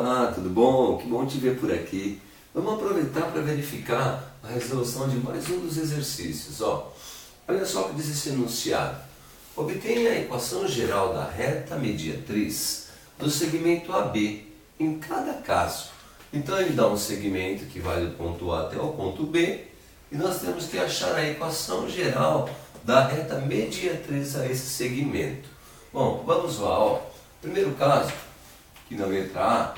Olá, tudo bom? Que bom te ver por aqui. Vamos aproveitar para verificar a resolução de mais um dos exercícios. Olha só o que diz esse enunciado. Obtenha a equação geral da reta mediatriz do segmento AB em cada caso. Então ele dá um segmento que vai do ponto A até o ponto B e nós temos que achar a equação geral da reta mediatriz a esse segmento. Bom, vamos lá. Primeiro caso, que na letra A,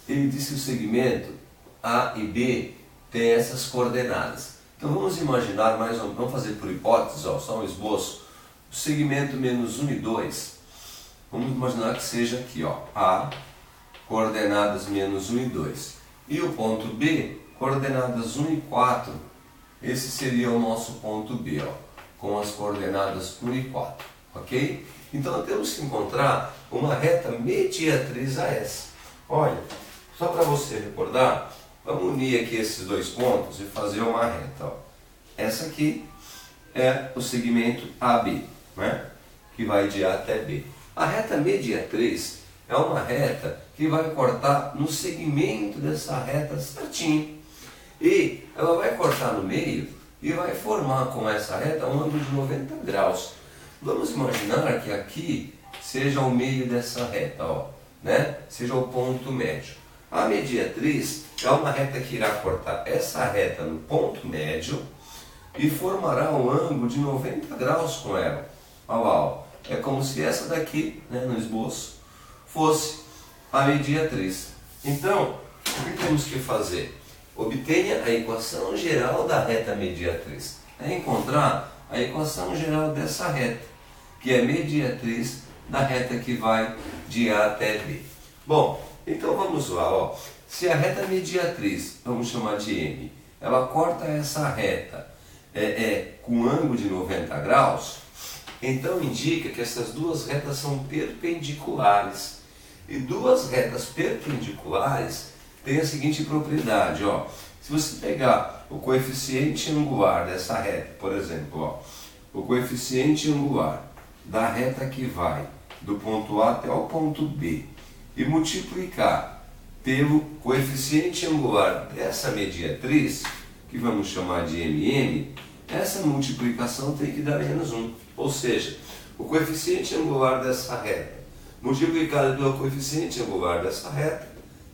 ele diz que o segmento A e B tem essas coordenadas. Então vamos imaginar mais ou menos, vamos fazer por hipótese, só um esboço, o segmento menos 1 e 2. Vamos imaginar que seja aqui, A, coordenadas menos 1 e 2. E o ponto B, coordenadas 1 e 4. Esse seria o nosso ponto B, com as coordenadas 1 e 4. Ok? Então nós temos que encontrar uma reta mediatriz a essa. Olha, só para você recordar, vamos unir aqui esses dois pontos e fazer uma reta. Essa aqui é o segmento AB, né? Que vai de A até B. A reta mediatriz é uma reta que vai cortar no segmento dessa reta certinho. E ela vai cortar no meio e vai formar com essa reta um ângulo de 90 graus. Vamos imaginar que aqui seja o meio dessa reta, né? Seja o ponto médio. A mediatriz é uma reta que irá cortar essa reta no ponto médio e formará um ângulo de 90 graus com ela. É como se essa daqui, né, no esboço, fosse a mediatriz. Então, o que temos que fazer? Obtenha a equação geral da reta mediatriz. É encontrar a equação geral dessa reta, que é mediatriz da reta que vai de A até B. Bom, então vamos lá. Se a reta mediatriz, vamos chamar de M, ela corta essa reta com ângulo de 90 graus, então indica que essas duas retas são perpendiculares. E duas retas perpendiculares têm a seguinte propriedade. Se você pegar o coeficiente angular dessa reta, por exemplo, o coeficiente angular da reta que vai do ponto A até o ponto B e multiplicar pelo coeficiente angular dessa mediatriz, que vamos chamar de MM, essa multiplicação tem que dar menos 1. Ou seja, o coeficiente angular dessa reta multiplicado pelo coeficiente angular dessa reta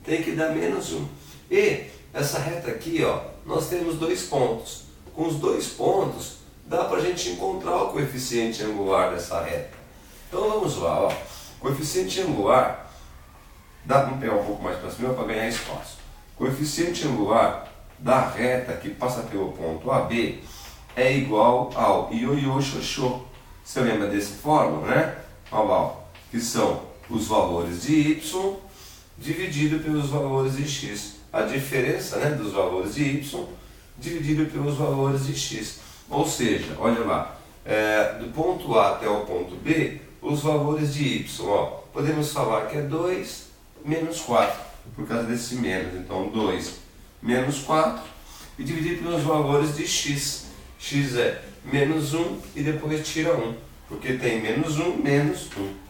tem que dar menos 1. E essa reta aqui, nós temos dois pontos. Com os dois pontos, dá para a gente encontrar o coeficiente angular dessa reta. Então vamos lá, coeficiente angular, dá para pegar um pouco mais para cima para ganhar espaço. Coeficiente angular da reta que passa pelo ponto AB é igual ao ioiô xoxô. Você lembra desse fórmula, né? Que são os valores de y dividido pelos valores de x. A diferença, né, dos valores de y dividido pelos valores de x. Ou seja, olha lá, do ponto A até o ponto B, os valores de y, podemos falar que é 2 menos 4, por causa desse menos. Então 2 menos 4 e dividir pelos valores de x. X é menos 1 e depois tira 1, porque tem menos 1, menos 1.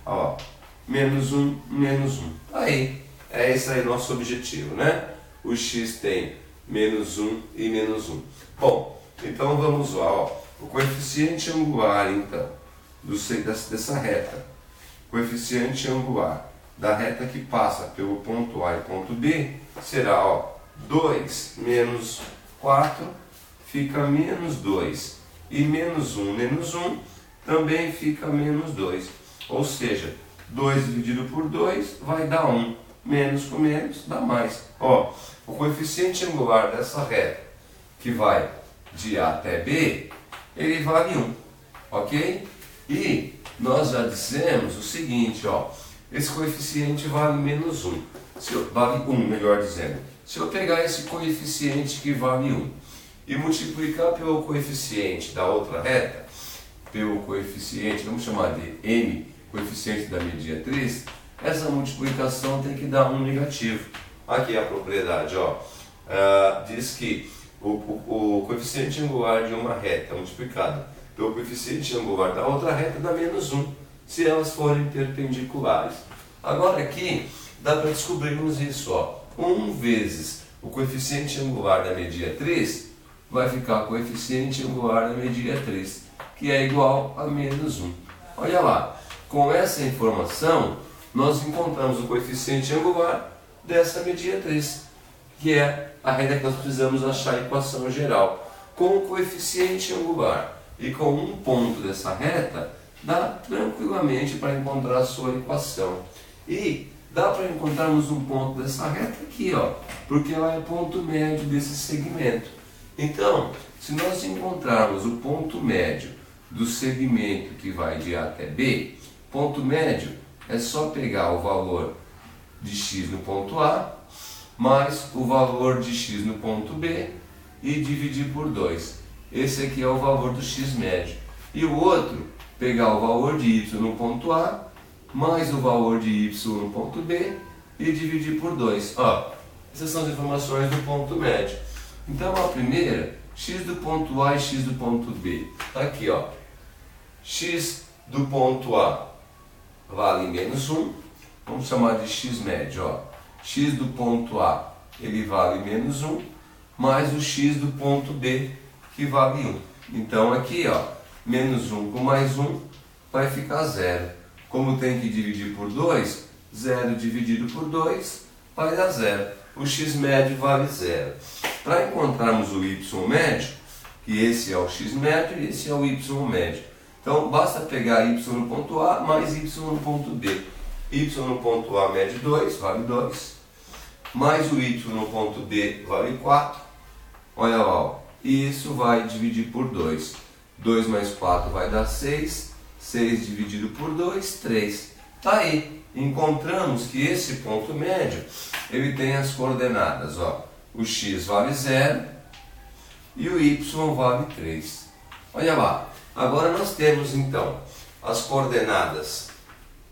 Menos 1, menos 1. Aí, é esse aí nosso objetivo, né? O x tem menos 1 e menos 1. Bom, então vamos lá, o coeficiente angular, então, dessa reta, coeficiente angular da reta que passa pelo ponto A e ponto B, será, 2 menos 4, fica menos 2, e menos 1 também fica menos 2, ou seja, 2 dividido por 2 vai dar 1, menos com menos dá mais. O coeficiente angular dessa reta, que vai de A até B, ele vale 1, ok? E nós já dissemos o seguinte, esse coeficiente vale menos 1, vale 1, melhor dizendo. Se eu pegar esse coeficiente que vale 1 e multiplicar pelo coeficiente da outra reta, pelo coeficiente, vamos chamar de M, coeficiente da mediatriz, essa multiplicação tem que dar 1 negativo. Aqui a propriedade, diz que o coeficiente angular de uma reta multiplicado pelo coeficiente angular da outra reta dá menos 1, se elas forem perpendiculares. Agora aqui, dá para descobrirmos isso. Ó. 1 vezes o coeficiente angular da mediatriz vai ficar coeficiente angular da mediatriz, que é igual a menos 1. Olha lá, com essa informação, nós encontramos o coeficiente angular dessa mediatriz, que é a reta que nós precisamos achar a equação geral. Com o coeficiente angular e com um ponto dessa reta, dá tranquilamente para encontrar a sua equação. E dá para encontrarmos um ponto dessa reta aqui, ó, porque ela é ponto médio desse segmento. Então, se nós encontrarmos o ponto médio do segmento que vai de A até B, ponto médio é só pegar o valor de x no ponto A mais o valor de x no ponto B e dividir por 2. Esse aqui é o valor do x médio. E o outro, pegar o valor de y no ponto A mais o valor de y no ponto B e dividir por 2. Ó, essas são as informações do ponto médio. Então a primeira, x do ponto A e x do ponto B. Tá aqui, ó. X do ponto A vale menos 1. Vamos chamar de x médio, ó. X do ponto A, ele vale menos 1, mais o x do ponto B, que vale 1. Então aqui, ó, menos 1 com mais 1 vai ficar 0. Como tem que dividir por 2, 0 dividido por 2 vai dar 0. O x médio vale 0. Para encontrarmos o y médio, que esse é o x médio e esse é o y médio. Então basta pegar y no ponto A mais y no ponto B. Y no ponto A mede 2, vale 2. Mais o y no ponto B vale 4. Olha lá, ó. E isso vai dividir por 2. 2 mais 4 vai dar 6. 6 dividido por 2, 3. Tá aí. Encontramos que esse ponto médio, ele tem as coordenadas, ó. O x vale 0 e o y vale 3. Olha lá. Agora nós temos então as coordenadas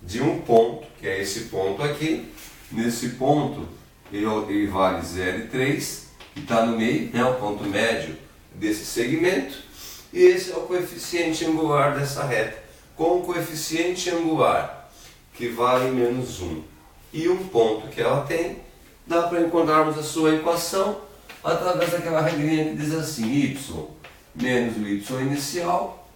de um ponto, que é esse ponto aqui. Nesse ponto ele vale 0 e 3, que está no meio, né, o ponto médio desse segmento. E esse é o coeficiente angular dessa reta. Com o coeficiente angular, que vale menos 1, e um ponto que ela tem, dá para encontrarmos a sua equação através daquela regrinha que diz assim: y menos o y inicial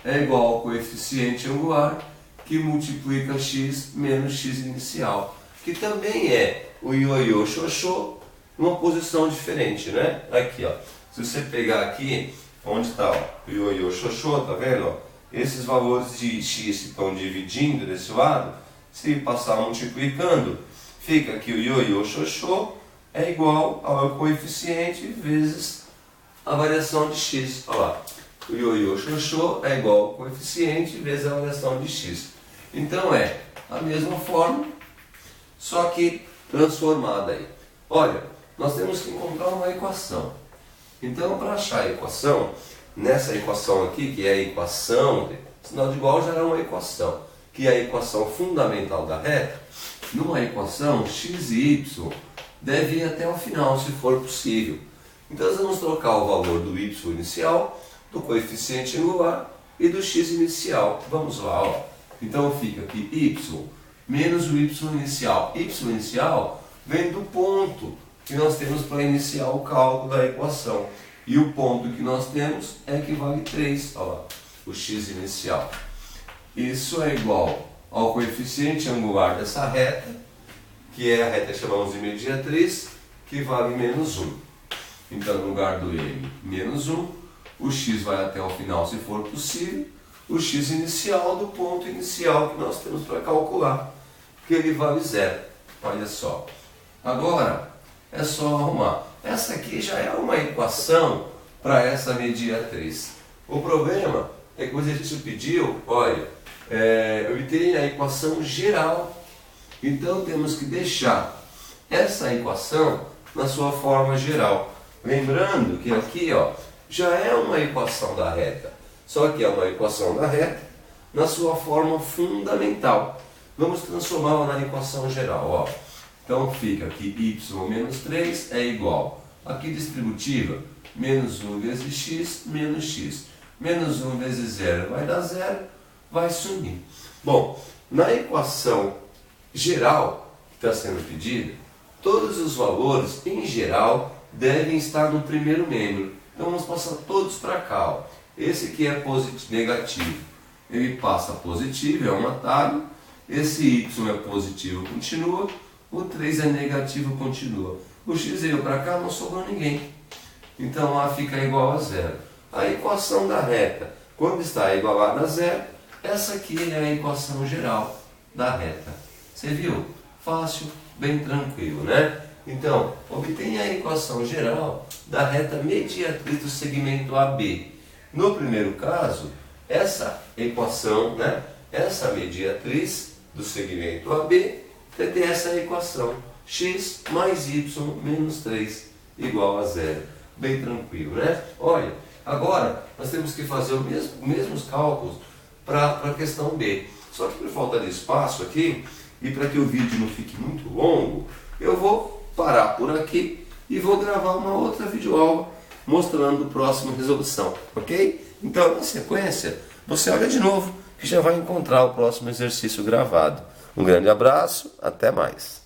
é igual ao coeficiente angular que multiplica x menos x inicial, que também é o ioiô xoxô numa posição diferente, né? Aqui, ó. Se você pegar aqui, onde está o ioiô xoxô, tá vendo? Ó? Esses valores de x que estão dividindo desse lado, se passar multiplicando, fica que o ioiô xoxô é igual ao coeficiente vezes a variação de x. Olha lá. O ioiô xoxô é igual ao coeficiente vezes a variação de x. Então é a mesma forma, só que transformada aí. Olha, nós temos que encontrar uma equação. Então, para achar a equação, nessa equação aqui, que é a equação, sinal de igual já é uma equação, que é a equação fundamental da reta, numa equação x e y deve ir até o final, se for possível. Então, nós vamos trocar o valor do y inicial, do coeficiente angular e do x inicial. Vamos lá, ó. Então fica aqui y menos o y inicial. Y inicial vem do ponto que nós temos para iniciar o cálculo da equação. E o ponto que nós temos é que vale 3, olha lá, o x inicial. Isso é igual ao coeficiente angular dessa reta, que é a reta que chamamos de mediatriz, que vale menos 1. Então, no lugar do m, menos 1, o x vai até o final se for possível, o x inicial do ponto inicial que nós temos para calcular, que ele vale 0. Olha só. Agora, é só arrumar. Essa aqui já é uma equação para essa mediatriz. O problema é que o exercício pediu, olha, obter a equação geral. Então temos que deixar essa equação na sua forma geral. Lembrando que aqui, ó, já é uma equação da reta. Só que é uma equação da reta na sua forma fundamental. Vamos transformá-la na equação geral, ó. Então fica que y menos 3 é igual, aqui distributiva, menos 1 vezes x menos x. Menos 1 vezes 0 vai dar 0, vai sumir. Bom, na equação geral, está sendo pedida, todos os valores, em geral, devem estar no primeiro membro. Então vamos passar todos para cá. Ó. Esse aqui é positivo, negativo. Ele passa positivo, é um atalho. Esse y é positivo, continua. O 3 é negativo, continua. O x veio para cá, não sobrou ninguém. Então A fica igual a zero. A equação da reta, quando está igualada a zero, essa aqui é a equação geral da reta. Você viu? Fácil, bem tranquilo, né? Então, obtenha a equação geral da reta mediatriz do segmento AB. No primeiro caso, essa equação, né? Essa mediatriz do segmento AB tem essa equação, x mais y menos 3 igual a zero. Bem tranquilo, né? Olha, agora nós temos que fazer os mesmos cálculos para a questão B. Só que por falta de espaço aqui, e para que o vídeo não fique muito longo, eu vou parar por aqui e vou gravar uma outra videoaula mostrando a próxima resolução, ok? Então, na sequência, você olha de novo que já vai encontrar o próximo exercício gravado. Um grande abraço, até mais.